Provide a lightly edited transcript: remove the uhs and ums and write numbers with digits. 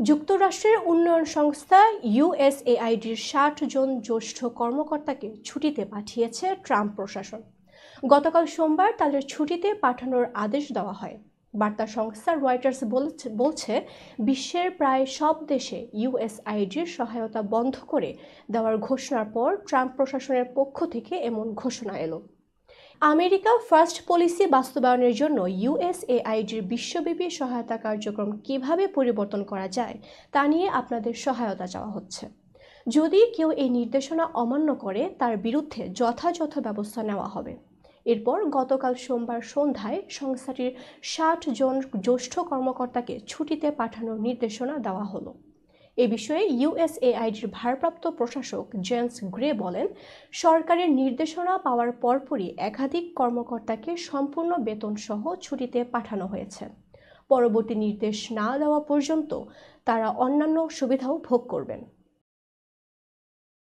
যুক্তরাষ্ট্রের উন্নয়ন সংস্থা ইউএসএআইডির ৬০ জন জ্যেষ্ঠ কর্মকর্তাকে ছুটিতে পাঠিয়েছে ট্রাম্প প্রশাসন। গতকাল সোমবার তাদের ছুটিতে পাঠানোর আদেশ দেওয়া হয়। বার্তা সংস্থা রয়টার্স বলছে, বিশ্বের প্রায় সব দেশে ইউএসআইডির সহায়তা বন্ধ করে দেওয়ার ঘোষণার পর ট্রাম্প প্রশাসনের পক্ষ থেকে এমন ঘোষণা এলো। আমেরিকা ফার্স্ট পলিসি বাস্তবায়নের জন্য ইউএসএআইডির বিশ্বব্যাপী সহায়তা কার্যক্রম কিভাবে পরিবর্তন করা যায় তা নিয়ে আপনাদের সহায়তা চাওয়া হচ্ছে। যদি কেউ এই নির্দেশনা অমান্য করে তার বিরুদ্ধে যথাযথ ব্যবস্থা নেওয়া হবে। এরপর গতকাল সোমবার সন্ধ্যায় সংস্থাটির ৬০ জন জ্যেষ্ঠ কর্মকর্তাকে ছুটিতে পাঠানোর নির্দেশনা দেওয়া হলো। এ বিষয়ে ইউএসএআইডির ভারপ্রাপ্ত প্রশাসক জেমস গ্রে বলেন, সরকারের নির্দেশনা পাওয়ার পরপরই একাধিক কর্মকর্তাকে সম্পূর্ণ বেতনসহ ছুটিতে পাঠানো হয়েছে। পরবর্তী নির্দেশ না দেওয়া পর্যন্ত তারা অন্যান্য সুবিধাও ভোগ করবেন।